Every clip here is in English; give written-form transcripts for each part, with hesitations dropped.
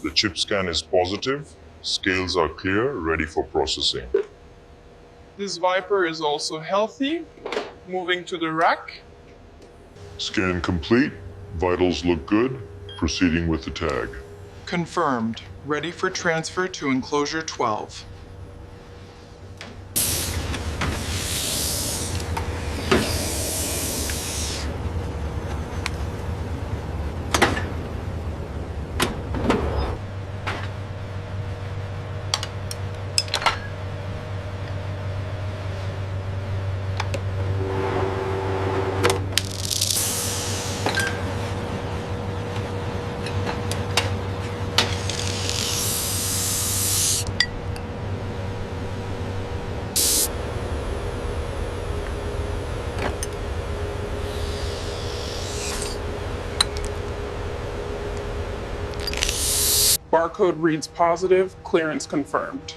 The chip scan is positive. Scales are clear, ready for processing. This Viper is also healthy. Moving to the rack. Scan complete. Vitals look good. Proceeding with the tag. Confirmed. Ready for transfer to enclosure 12. Barcode reads positive, clearance confirmed.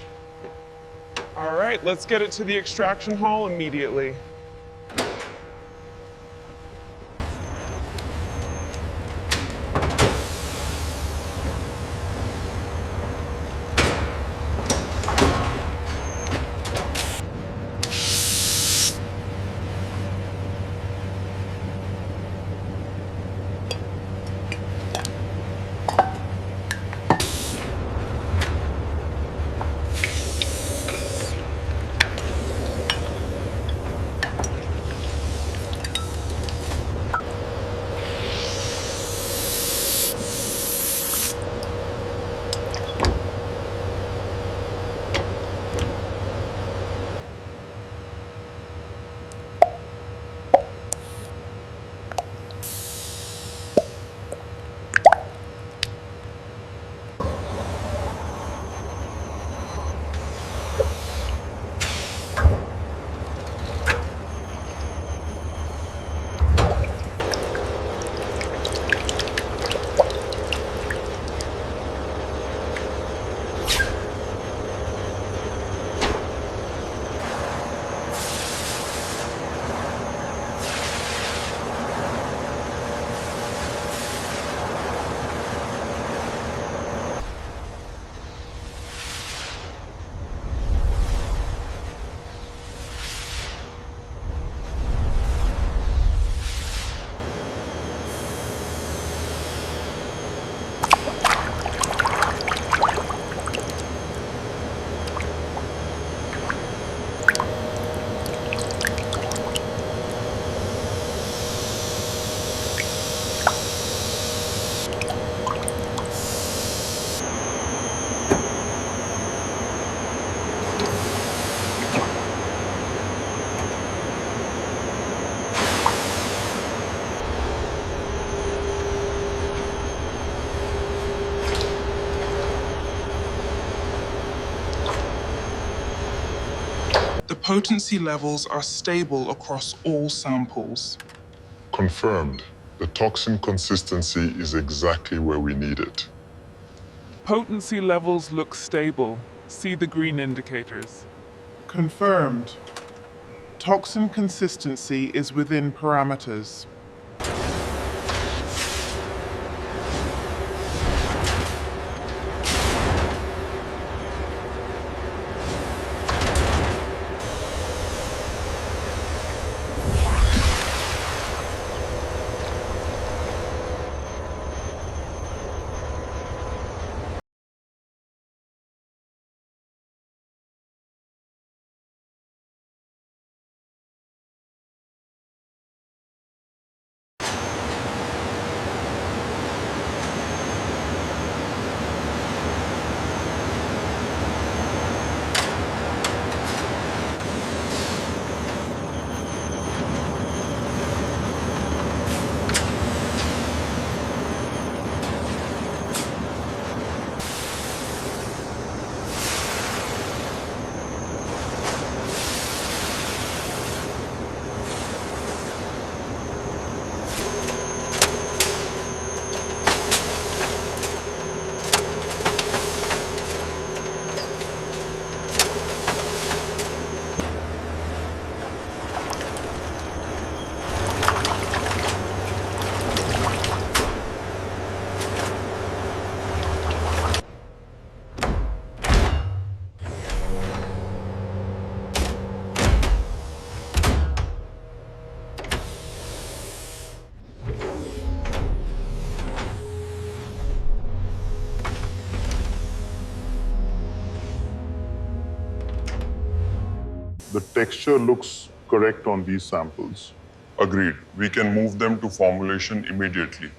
All right, let's get it to the extraction hall immediately. The potency levels are stable across all samples. Confirmed. The toxin consistency is exactly where we need it. Potency levels look stable. See the green indicators. Confirmed. Toxin consistency is within parameters. The texture looks correct on these samples. Agreed. We can move them to formulation immediately.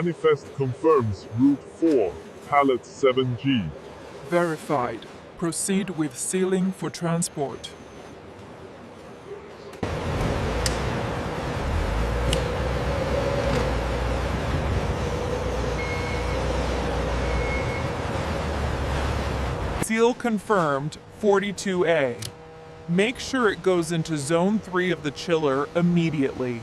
Manifest confirms Route 4, Pallet 7G. Verified. Proceed with sealing for transport. Seal confirmed 42A. Make sure it goes into Zone 3 of the chiller immediately.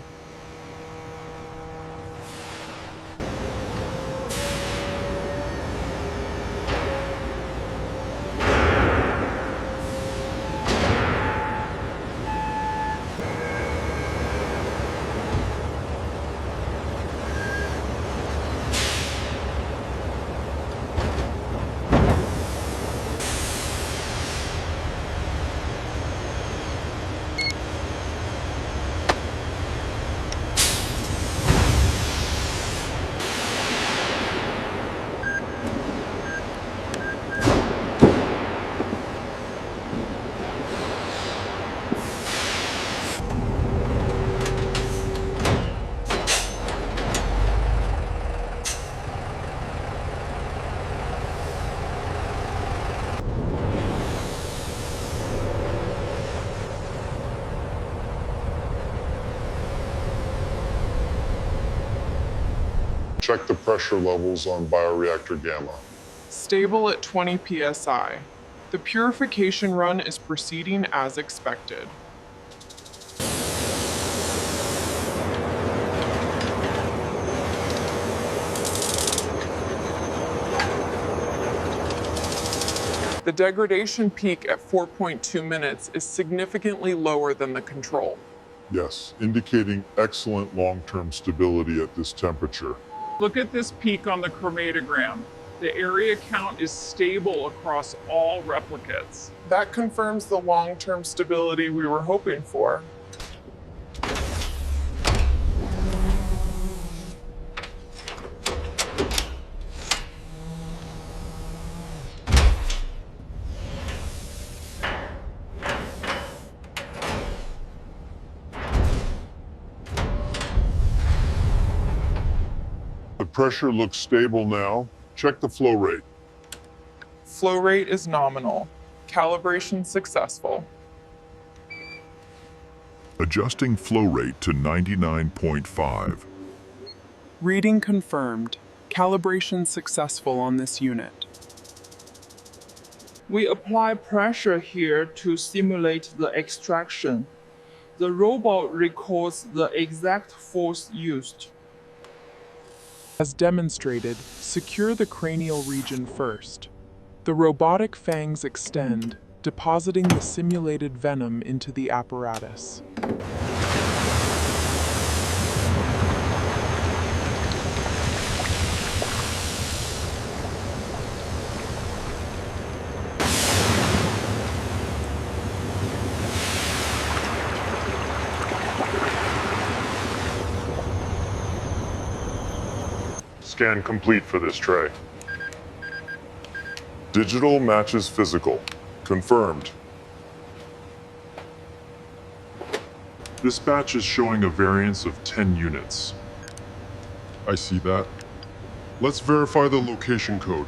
Check the pressure levels on bioreactor gamma. Stable at 20 psi. The purification run is proceeding as expected. The degradation peak at 4.2 minutes is significantly lower than the control. Yes, indicating excellent long-term stability at this temperature. Look at this peak on the chromatogram. The area count is stable across all replicates. That confirms the long-term stability we were hoping for. The pressure looks stable now. Check the flow rate. Flow rate is nominal. Calibration successful. Adjusting flow rate to 99.5. Reading confirmed. Calibration successful on this unit. We apply pressure here to simulate the extraction. The robot records the exact force used. As demonstrated, secure the cranial region first. The robotic fangs extend, depositing the simulated venom into the apparatus. Scan complete for this tray. Digital matches physical. Confirmed. This batch is showing a variance of 10 units. I see that. Let's verify the location code.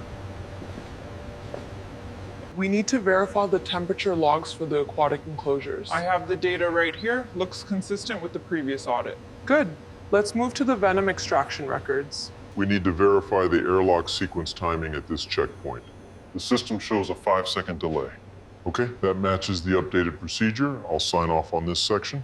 We need to verify the temperature logs for the aquatic enclosures. I have the data right here. Looks consistent with the previous audit. Good. Let's move to the venom extraction records. We need to verify the airlock sequence timing at this checkpoint. The system shows a 5-second delay. Okay, that matches the updated procedure. I'll sign off on this section.